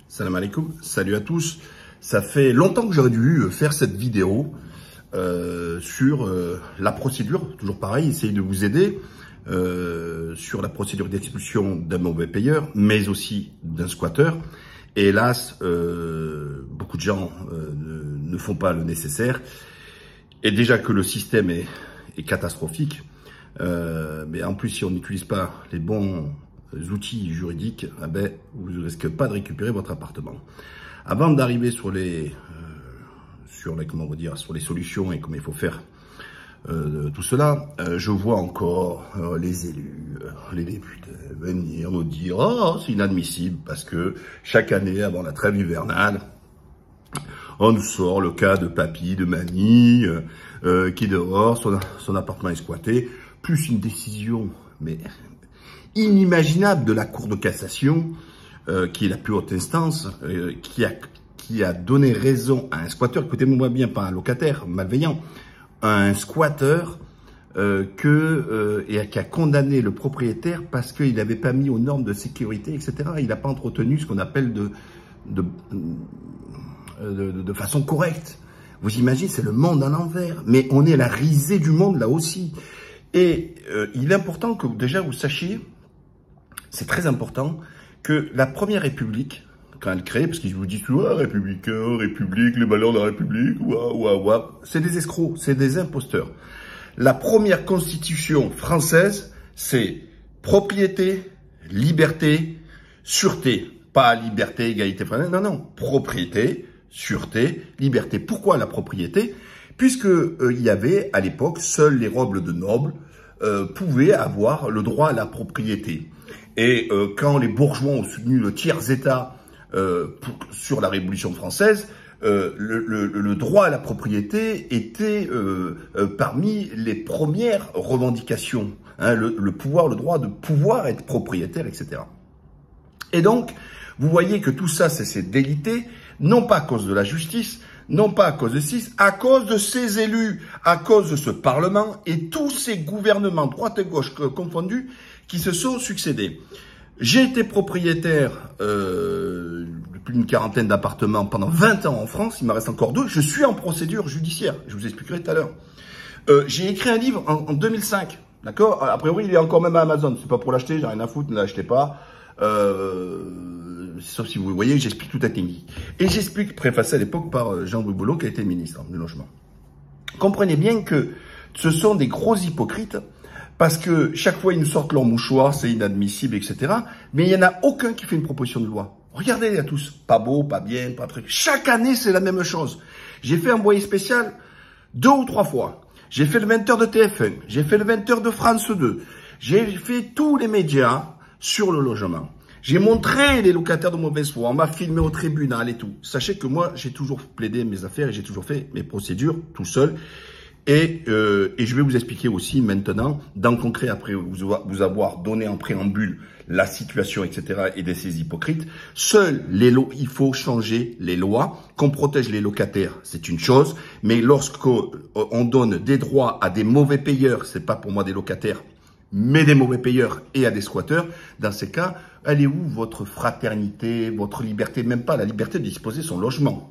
Salam alaikum, salut à tous. Ça fait longtemps que j'aurais dû faire cette vidéo sur la procédure, toujours pareil, essayer de vous aider sur la procédure d'expulsion d'un mauvais payeur, mais aussi d'un squatteur. Et hélas, beaucoup de gens ne font pas le nécessaire. Et déjà que le système est catastrophique, mais en plus si on n'utilise pas les bons outils juridiques, vous ne risquez pas de récupérer votre appartement. Avant d'arriver sur les solutions et comment il faut faire tout cela, je vois encore les élus, les députés venir nous dire « Oh, c'est inadmissible parce que chaque année, avant la trêve hivernale, on nous sort le cas de papy, de mamie, qui dehors, son appartement est squatté, plus une décision mais inimaginable de la Cour de cassation, qui est la plus haute instance, qui a donné raison à un squatteur, écoutez-moi bien, pas un locataire malveillant, à un squatteur et qui a condamné le propriétaire parce qu'il n'avait pas mis aux normes de sécurité, etc. Il n'a pas entretenu ce qu'on appelle de façon correcte. Vous imaginez, c'est le monde à l'envers. Mais on est à la risée du monde là aussi. Et il est important que déjà vous sachiez, c'est très important, que la Première République, quand elle crée, parce qu'ils vous disent toujours ah, républicain, République, les valeurs de la République, c'est des escrocs, c'est des imposteurs. La première constitution française, c'est propriété, liberté, sûreté. Pas liberté, égalité, non, non, propriété, sûreté, liberté. Pourquoi la propriété? Puisque il y avait à l'époque, seuls les nobles de nobles pouvaient avoir le droit à la propriété. Et quand les bourgeois ont soutenu le tiers-état sur la Révolution française, le droit à la propriété était parmi les premières revendications. Hein, le droit de pouvoir être propriétaire, etc. Et donc, vous voyez que tout ça, c'est délité, non pas à cause de la justice, non pas à cause de CIS, à cause de ces élus, à cause de ce Parlement et tous ces gouvernements, droite et gauche confondus, qui se sont succédés. J'ai été propriétaire de plus d'une quarantaine d'appartements pendant 20 ans en France, il m'en reste encore 2, je suis en procédure judiciaire, je vous expliquerai tout à l'heure. J'ai écrit un livre en 2005, d'accord? A priori, il est encore même à Amazon, c'est pas pour l'acheter, j'ai rien à foutre, ne l'achetez pas. Sauf si vous voyez, j'explique toute la technique. Et j'explique, préfacé à l'époque par Jean-Louis Bollot, qui a été ministre du Logement. Comprenez bien que ce sont des gros hypocrites, parce que chaque fois, ils nous sortent leur mouchoir, c'est inadmissible, etc. Mais il n'y en a aucun qui fait une proposition de loi. Regardez-les à tous. Pas beau, pas bien, pas truc. Chaque année, c'est la même chose. J'ai fait un envoyé spécial 2 ou 3 fois. J'ai fait le 20h de TF1. J'ai fait le 20h de France 2. J'ai fait tous les médias sur le logement. J'ai montré les locataires de mauvaise foi, on m'a filmé au tribunal et tout. Sachez que moi, j'ai toujours plaidé mes affaires et j'ai toujours fait mes procédures tout seul. Et je vais vous expliquer aussi maintenant, dans le concret, après vous avoir donné en préambule la situation, etc. et de ces hypocrites, il faut changer les lois, qu'on protège les locataires, c'est une chose, mais lorsqu'on donne des droits à des mauvais payeurs, c'est pas pour moi des locataires, mais des mauvais payeurs et à des squatteurs, dans ces cas, elle est où votre fraternité, votre liberté, même pas la liberté de disposer de son logement.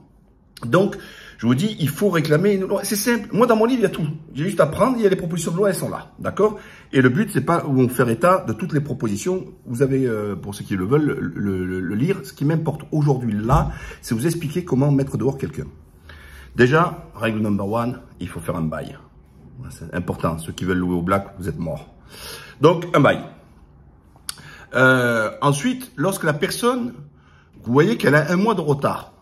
Donc, je vous dis, il faut réclamer une loi. C'est simple. Moi, dans mon livre, il y a tout. J'ai juste à prendre, il y a les propositions de loi, elles sont là. D'accord? Et le but, c'est pas où on fait état de toutes les propositions. Vous avez, pour ceux qui le veulent, le lire. Ce qui m'importe aujourd'hui, là, c'est vous expliquer comment mettre dehors quelqu'un. Déjà, règle number 1, il faut faire un bail. C'est important. Ceux qui veulent louer au black, vous êtes morts. Donc, un bail. Ensuite, lorsque la personne, vous voyez qu'elle a 1 mois de retard,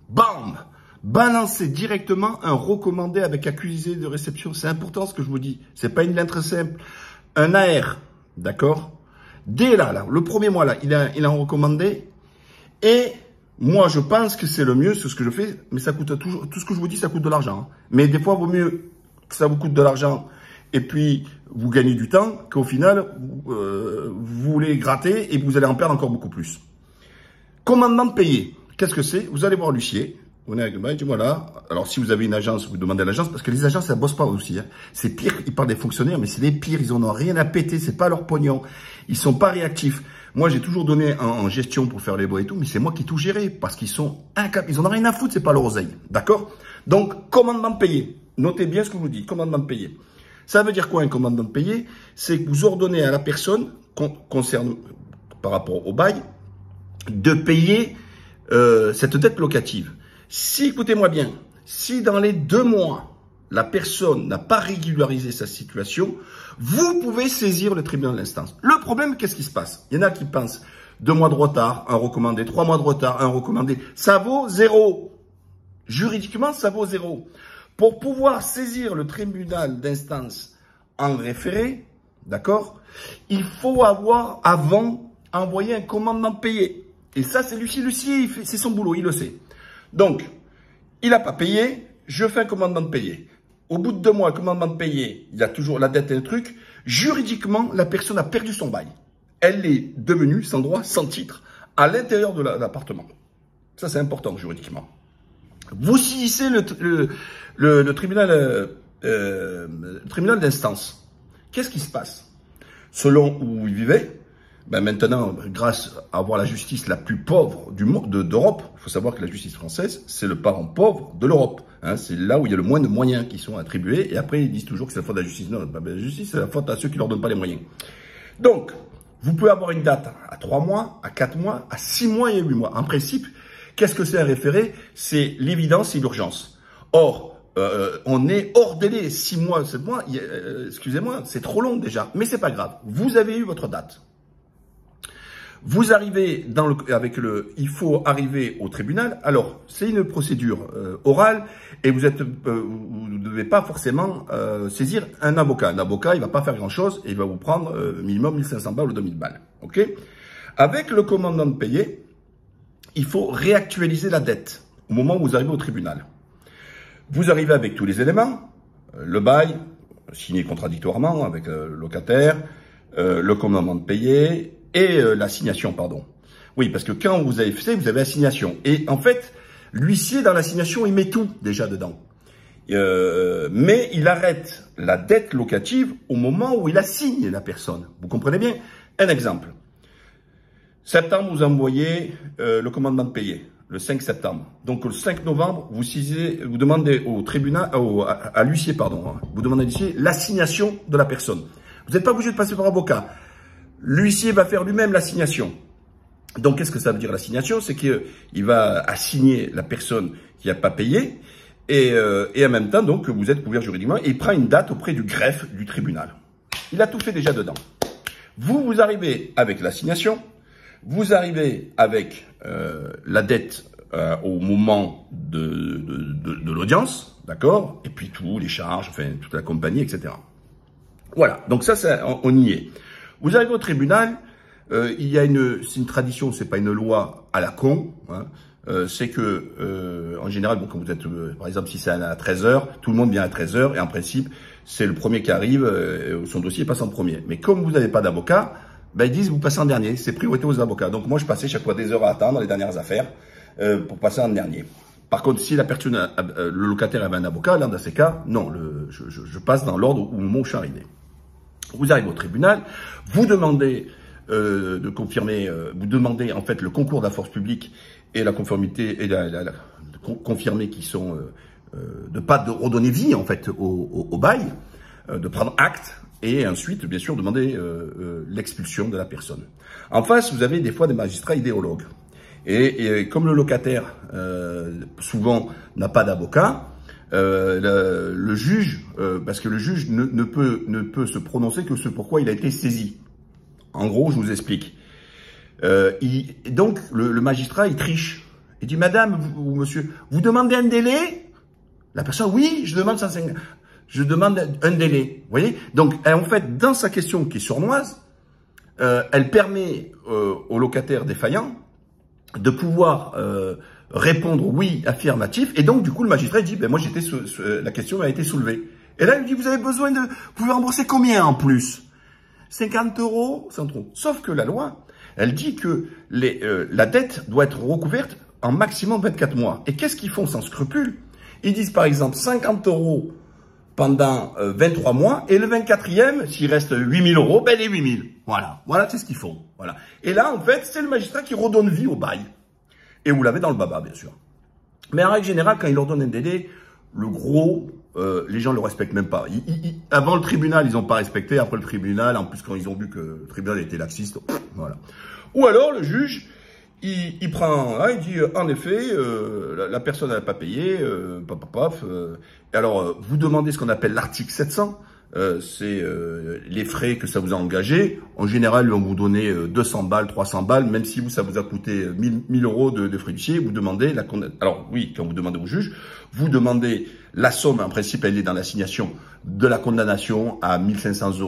bam, balancez directement un recommandé avec accusé de réception. C'est important ce que je vous dis. C'est pas une lettre simple. Un AR, d'accord? Dès là, le premier mois là, il a un recommandé. Et moi, je pense que c'est le mieux, c'est ce que je fais. Mais ça coûte toujours, tout ce que je vous dis, ça coûte de l'argent. Hein. Mais des fois, il vaut mieux que ça vous coûte de l'argent. Et puis, vous gagnez du temps, qu'au final, vous voulez gratter et vous allez en perdre encore beaucoup plus. Commandement payé. Qu'est-ce que c'est? Vous allez voir l'huissier. Vous venez avec le bail, tu vois là. Alors, si vous avez une agence, vous demandez à l'agence, parce que les agences, ça bosse pas aussi. Hein. C'est pire, ils parlent des fonctionnaires, mais c'est les pires, ils en ont rien à péter, c'est pas leur pognon. Ils sont pas réactifs. Moi, j'ai toujours donné en gestion pour faire les baux et tout, mais c'est moi qui tout géré, parce qu'ils sont incapables. Ils en ont rien à foutre, c'est pas leur oseille. D'accord? Donc, commandement de payer. Notez bien ce que je vous dis, commandement de payer. Ça veut dire quoi un commandement de payer? C'est que vous ordonnez à la personne, concerne par rapport au bail, de payer cette dette locative. Si, écoutez-moi bien, si dans les 2 mois, la personne n'a pas régularisé sa situation, vous pouvez saisir le tribunal d'instance. Le problème, qu'est-ce qui se passe? Il y en a qui pensent 2 mois de retard, un recommandé, 3 mois de retard, un recommandé. Ça vaut 0. Juridiquement, ça vaut 0. Pour pouvoir saisir le tribunal d'instance en référé, d'accord, il faut avoir avant envoyé un commandement de payer. Et ça, c'est l'huissier, c'est son boulot, il le sait. Donc, il n'a pas payé, je fais un commandement de payer. Au bout de 2 mois, un commandement de payer, il y a toujours la dette et le truc. Juridiquement, la personne a perdu son bail. Elle est devenue sans droit, sans titre, à l'intérieur de l'appartement. Ça, c'est important juridiquement. Vous saisissez le tribunal d'instance. Qu'est-ce qui se passe? Selon où vous vivez, ben maintenant, grâce à avoir la justice la plus pauvre d'Europe, il faut savoir que la justice française, c'est le parent pauvre de l'Europe. Hein, c'est là où il y a le moins de moyens qui sont attribués. Et après, ils disent toujours que c'est la faute de la justice. Non, la justice, c'est la faute à ceux qui ne leur donnent pas les moyens. Donc, vous pouvez avoir une date à 3 mois, à 4 mois, à 6 mois et à 8 mois. En principe, qu'est-ce que c'est un référé? C'est l'évidence et l'urgence. Or, on est hors délai, 6 mois, 7 mois, excusez-moi, c'est trop long déjà. Mais c'est pas grave. Vous avez eu votre date. Vous arrivez il faut arriver au tribunal. Alors, c'est une procédure orale et vous ne devez pas forcément saisir un avocat. Un avocat, il va pas faire grand-chose et il va vous prendre minimum 1500 balles ou 2000 balles. Ok? Avec le commandement de payer, il faut réactualiser la dette au moment où vous arrivez au tribunal. Vous arrivez avec tous les éléments, le bail, signé contradictoirement avec le locataire, le commandement de payer et l'assignation, pardon. Oui, parce que quand vous avez fait, vous avez l'assignation. Et en fait, l'huissier, dans l'assignation, il met tout déjà dedans. Mais il arrête la dette locative au moment où il assigne la personne. Vous comprenez bien? Un exemple. Septembre, vous envoyez le commandement de payer, le 5 septembre. Donc, le 5 novembre, vous demandez au tribunal, à l'huissier, pardon, hein, vous demandez à l'huissier l'assignation de la personne. Vous n'êtes pas obligé de passer par avocat. L'huissier va faire lui-même l'assignation. Donc, qu'est-ce que ça veut dire l'assignation? C'est qu'il va assigner la personne qui n'a pas payé et en même temps, donc, vous êtes couvert juridiquement et il prend une date auprès du greffe du tribunal. Il a tout fait déjà dedans. Vous arrivez avec l'assignation, vous arrivez avec la dette au moment de l'audience, d'accord? Et puis tous les charges, enfin, toute la compagnie, etc. Voilà, donc ça, on y est. Vous arrivez au tribunal, c'est une tradition, c'est pas une loi à la con, hein, c'est que, en général, bon, quand vous êtes, par exemple, si c'est à 13h, tout le monde vient à 13h, et en principe, c'est le premier qui arrive, son dossier passe en premier. Mais comme vous n'avez pas d'avocat, ben, ils disent, vous passez en dernier, c'est priorité aux avocats. Donc moi, je passais chaque fois des heures à attendre les dernières affaires, pour passer en dernier. Par contre, si la personne, le locataire avait un avocat, là, dans ces cas, non, je passe dans l'ordre au moment où je suis arrivé. Vous arrivez au tribunal, vous demandez de confirmer, vous demandez en fait le concours de la force publique et la conformité et confirmer qu'ils sont de pas de redonner vie en fait au bail, de prendre acte et ensuite bien sûr demander l'expulsion de la personne. En face, vous avez des fois des magistrats idéologues et comme le locataire souvent n'a pas d'avocat. Le juge, parce que le juge ne peut se prononcer que ce pourquoi il a été saisi. En gros, je vous explique. Donc, le magistrat, il triche. Il dit, madame ou monsieur, vous demandez un délai? La personne, oui, je demande un délai. Vous voyez? Donc, en fait, dans sa question qui est sournoise, elle permet au locataire défaillant de pouvoir répondre oui affirmatif, et donc du coup le magistrat dit ben moi la question a été soulevée. Et là il dit vous pouvez rembourser combien en plus? 50 €, sans trop. Sauf que la loi, elle dit que la dette doit être recouverte en maximum 24 mois. Et qu'est-ce qu'ils font sans scrupule? Ils disent par exemple 50 € pendant 23 mois, et le 24e, s'il reste 8 000 €, ben les 8 000. Voilà, c'est ce qu'ils font. Voilà. Et là, en fait, c'est le magistrat qui redonne vie au bail. Et vous l'avez dans le baba, bien sûr. Mais en règle générale, quand il leur donne un délai, le gros, les gens ne le respectent même pas. Avant le tribunal, ils n'ont pas respecté. Après le tribunal, en plus, quand ils ont vu que le tribunal était laxiste, voilà. Ou alors, le juge, il prend, il dit, en effet, la personne n'a pas payé, alors, vous demandez ce qu'on appelle l'article 700, c'est les frais que ça vous a engagés. En général, on vous donnait 200 balles, 300 balles, même si ça vous a coûté 1000 € de frais d'huissier, vous demandez alors oui, quand vous demandez au juge, vous demandez la somme, en principe, elle est dans l'assignation de la condamnation à 1500 €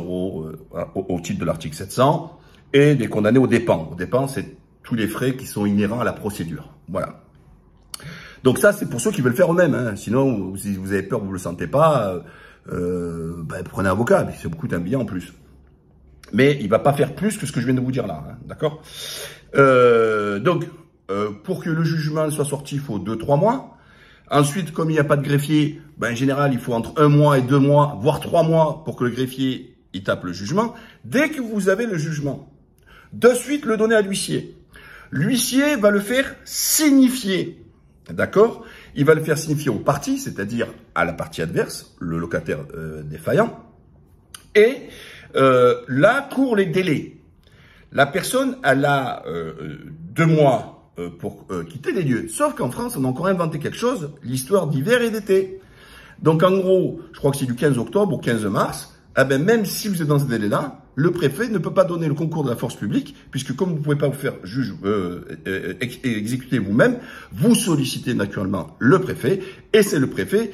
au titre de l'article 700, et des condamnés aux dépens. Aux dépens, c'est tous les frais qui sont inhérents à la procédure. Voilà. Donc ça, c'est pour ceux qui veulent faire eux-mêmes. Hein. Sinon, si vous avez peur, vous ne le sentez pas, prenez un avocat. Ça vous coûte un billet en plus. Mais il ne va pas faire plus que ce que je viens de vous dire là. Hein, d'accord? Donc, pour que le jugement soit sorti, il faut 2-3 mois. Ensuite, comme il n'y a pas de greffier, en général, il faut entre 1 mois et 2 mois, voire 3 mois pour que le greffier il tape le jugement. Dès que vous avez le jugement, de suite le donner à l'huissier. L'huissier va le faire signifier. D'accord? Il va le faire signifier aux parties, c'est-à-dire à la partie adverse, le locataire défaillant. Et là, courent les délais. La personne, elle a 2 mois pour quitter les lieux. Sauf qu'en France, on a encore inventé quelque chose, l'histoire d'hiver et d'été. Donc en gros, je crois que c'est du 15 octobre au 15 mars, même si vous êtes dans ce délai-là, le préfet ne peut pas donner le concours de la force publique, puisque comme vous ne pouvez pas vous faire juge exécuter vous-même, vous sollicitez naturellement le préfet, et c'est le préfet,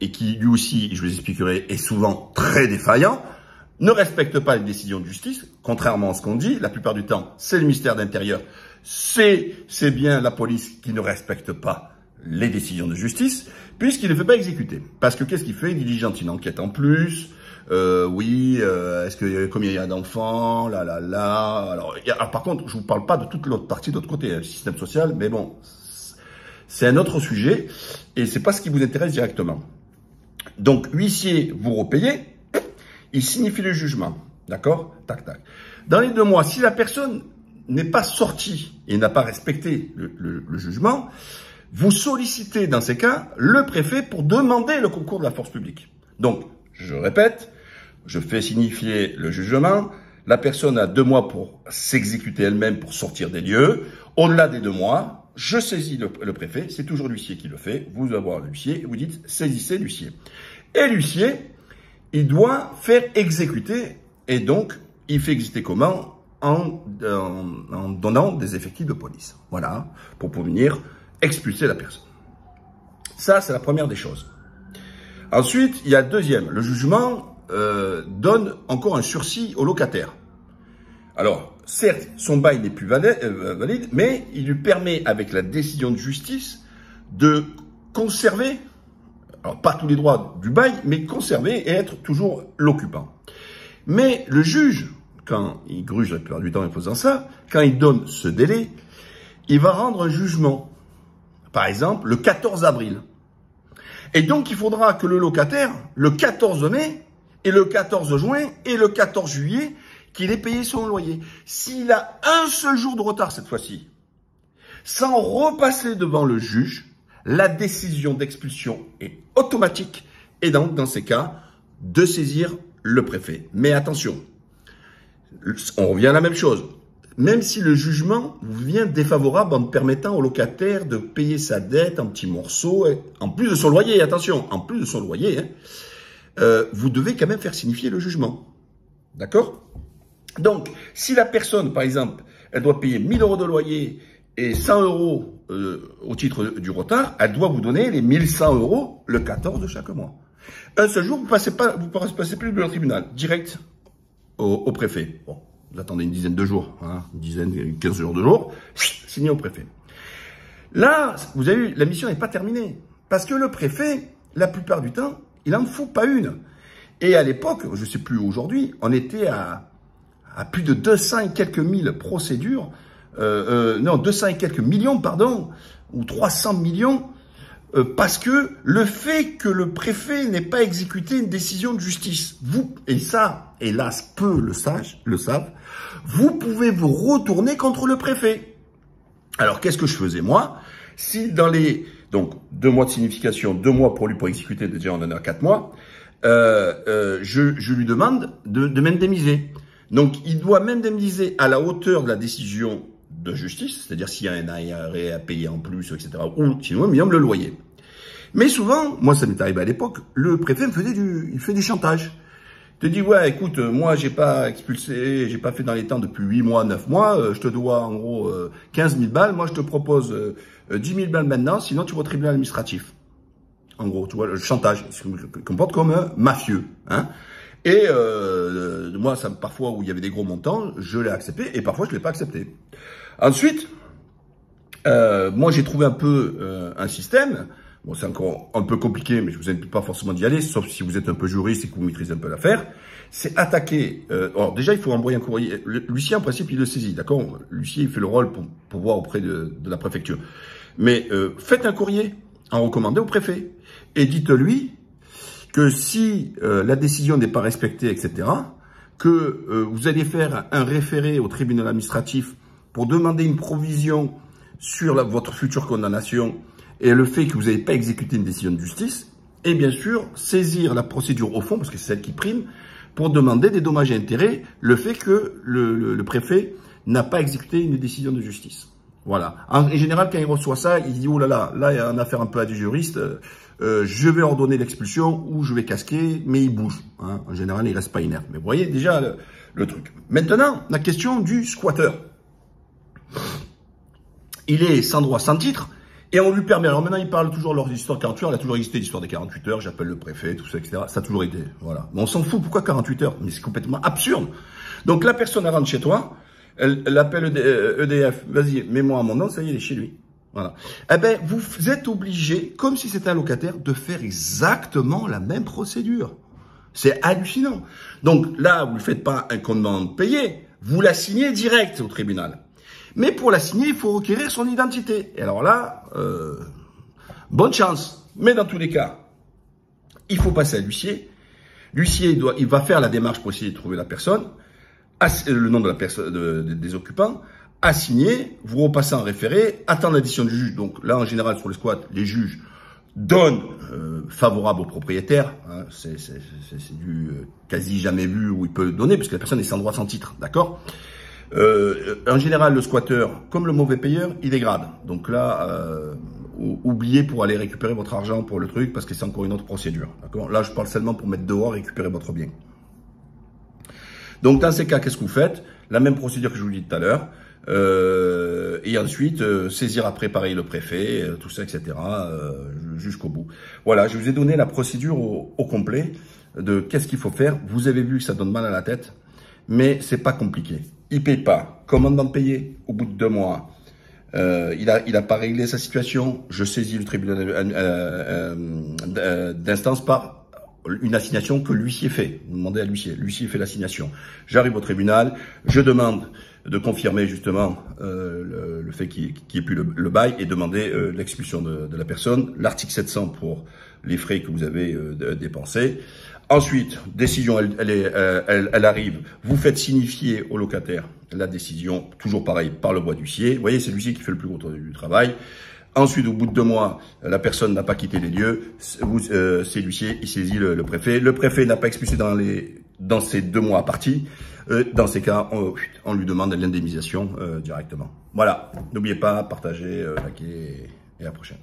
et qui lui aussi, je vous expliquerai, est souvent très défaillant, ne respecte pas les décisions de justice, contrairement à ce qu'on dit. La plupart du temps, c'est le ministère de l'Intérieur, c'est bien la police qui ne respecte pas les décisions de justice, puisqu'il ne fait pas exécuter. Parce que qu'est-ce qu'il fait? Il diligente une enquête en plus. Est-ce que combien il y a d'enfants, Alors, par contre, je vous parle pas de toute l'autre partie de l'autre côté, le système social, mais bon, c'est un autre sujet et c'est pas ce qui vous intéresse directement. Donc, huissier, vous repayez, il signifie le jugement, d'accord? Tac, tac. Dans les 2 mois, si la personne n'est pas sortie et n'a pas respecté le jugement, vous sollicitez dans ces cas le préfet pour demander le concours de la force publique. Donc, je répète, je fais signifier le jugement, la personne a 2 mois pour s'exécuter elle-même pour sortir des lieux. Au-delà des 2 mois, je saisis le préfet, c'est toujours l'huissier qui le fait, vous allez voir l'huissier, vous dites saisissez l'huissier. Et l'huissier, il doit faire exécuter, et donc il fait exécuter comment? En donnant des effectifs de police. Voilà, pour venir expulser la personne. Ça, c'est la première des choses. Ensuite, il y a le deuxième. Le jugement donne encore un sursis au locataire. Alors, certes, son bail n'est plus valide, mais il lui permet, avec la décision de justice, de conserver, alors pas tous les droits du bail, mais conserver et être toujours l'occupant. Mais le juge, quand il gruge la plupart du temps en faisant ça, quand il donne ce délai, il va rendre un jugement. Par exemple, le 14 avril. Et donc, il faudra que le locataire, le 14 mai, et le 14 juin, et le 14 juillet, qu'il ait payé son loyer. S'il a un seul jour de retard cette fois-ci, sans repasser devant le juge, la décision d'expulsion est automatique. Et donc, dans ces cas, de saisir le préfet. Mais attention, on revient à la même chose. Même si le jugement vous vient défavorable en permettant au locataire de payer sa dette en petits morceaux, en plus de son loyer, attention, en plus de son loyer, vous devez quand même faire signifier le jugement. D'accord? Donc, si la personne, par exemple, elle doit payer 1000 € de loyer et 100 € au titre du retard, elle doit vous donner les 1100 € le 14 de chaque mois. Un seul jour, vous passez plus devant le tribunal, direct au préfet. Bon. Vous attendez une dizaine de jours, une dizaine, 15 jours de jours, signé au préfet. Là, vous avez vu, la mission n'est pas terminée. Parce que le préfet, la plupart du temps, il n'en fout pas une. Et à l'époque, je ne sais plus aujourd'hui, on était à plus de 200 et quelques mille procédures non, 200 et quelques millions, pardon, ou 300 millions, parce que le fait que le préfet n'ait pas exécuté une décision de justice, vous, et ça, hélas, peu le savent, vous pouvez vous retourner contre le préfet. Alors, qu'est-ce que je faisais, moi? Si dans les, donc, 2 mois de signification, 2 mois pour lui pour exécuter, déjà on en a 4 mois, je lui demande de m'indemniser. Donc, il doit m'indemniser à la hauteur de la décision de justice, c'est-à-dire s'il y a un arrêt à payer en plus, etc., ou sinon, il minimum le loyer. Mais souvent, moi, ça m'est arrivé à l'époque, le préfet il fait du chantage. Il te dit, ouais, écoute, moi, j'ai pas expulsé, j'ai pas fait dans les temps depuis 8 mois, 9 mois, je te dois, en gros, 15 000 balles, moi, je te propose 10 000 balles maintenant, sinon tu vas au tribunal administratif. En gros, tu vois, le chantage, il se comporte comme un mafieux, hein. Et moi, ça, parfois où il y avait des gros montants, je l'ai accepté et parfois je l'ai pas accepté. Ensuite, moi j'ai trouvé un peu un système. Bon, c'est encore un peu compliqué, mais je vous invite pas forcément d'y aller, sauf si vous êtes un peu juriste et que vous maîtrisez un peu l'affaire. C'est attaquer. Alors déjà, il faut envoyer un courrier. L'huissier, en principe, il le saisit, d'accord. L'huissier, il fait le rôle pour voir auprès de la préfecture. Mais faites un courrier en recommandé au préfet et dites-lui que si la décision n'est pas respectée, etc., que vous allez faire un référé au tribunal administratif pour demander une provision sur votre future condamnation et le fait que vous n'avez pas exécuté une décision de justice, et bien sûr, saisir la procédure au fond, parce que c'est celle qui prime, pour demander des dommages et intérêts, le fait que le préfet n'a pas exécuté une décision de justice. Voilà. En général, quand il reçoit ça, il dit, oh là là, là, il y a une affaire un peu à du juriste, je vais ordonner l'expulsion ou je vais casquer, mais il bouge. Hein. En général, il reste pas inerte. Mais vous voyez déjà le truc. Maintenant, la question du squatter. Il est sans droit, sans titre, et on lui permet. Alors maintenant, il parle toujours lors de l'histoire 48 heures. Il a toujours existé l'histoire des 48 heures. J'appelle le préfet, tout ça, etc. Ça a toujours été. Voilà. Mais on s'en fout. Pourquoi 48 heures? Mais c'est complètement absurde. Donc la personne elle rentre chez toi, elle appelle EDF. Vas-y, mets-moi à mon nom. Ça y est, il est chez lui. Voilà. Eh ben, vous êtes obligé, comme si c'était un locataire, de faire exactement la même procédure. C'est hallucinant. Donc là, vous ne faites pas un compte de payer, vous la signez direct au tribunal. Mais pour la signer, il faut requérir son identité. Et alors là, bonne chance. Mais dans tous les cas, il faut passer à l'huissier. L'huissier, il va faire la démarche pour essayer de trouver la personne, le nom de la personne, des occupants, à signer, vous repassez en référé, attendre la décision du juge. Donc là, en général, sur le squat, les juges donnent favorable au propriétaire. Hein, c'est du quasi jamais vu où il peut donner, puisque la personne est sans droit, sans titre, d'accord. En général, le squatteur, comme le mauvais payeur, il dégrade. Donc là, oubliez pour aller récupérer votre argent pour le truc, parce que c'est encore une autre procédure. D'accord. Là, je parle seulement pour mettre dehors et récupérer votre bien. Donc dans ces cas, qu'est-ce que vous faites? La même procédure que je vous dis tout à l'heure. Et ensuite saisir après pareil le préfet, tout ça, etc. Jusqu'au bout. Voilà, je vous ai donné la procédure au complet de qu'est-ce qu'il faut faire. Vous avez vu que ça donne mal à la tête, mais c'est pas compliqué. Il paye pas, commandement de payer au bout de 2 mois. Il a pas réglé sa situation. Je saisis le tribunal d'instance par une assignation que l'huissier fait. Vous demandez à l'huissier. L'huissier fait l'assignation. J'arrive au tribunal, je demande de confirmer justement le fait qu'il n'y ait plus le bail et demander l'expulsion de la personne. L'article 700 pour les frais que vous avez dépensés. Ensuite, décision, elle arrive. Vous faites signifier au locataire la décision, toujours pareil, par le voie d'huissier. Vous voyez, c'est l'huissier qui fait le plus gros du travail. Ensuite, au bout de 2 mois, la personne n'a pas quitté les lieux. C'est l'huissier, il saisit le préfet. Le préfet n'a pas expulsé dans ces 2 mois à partie. Dans ces cas, on lui demande l'indemnisation directement. Voilà. N'oubliez pas, partagez, likez et à la prochaine.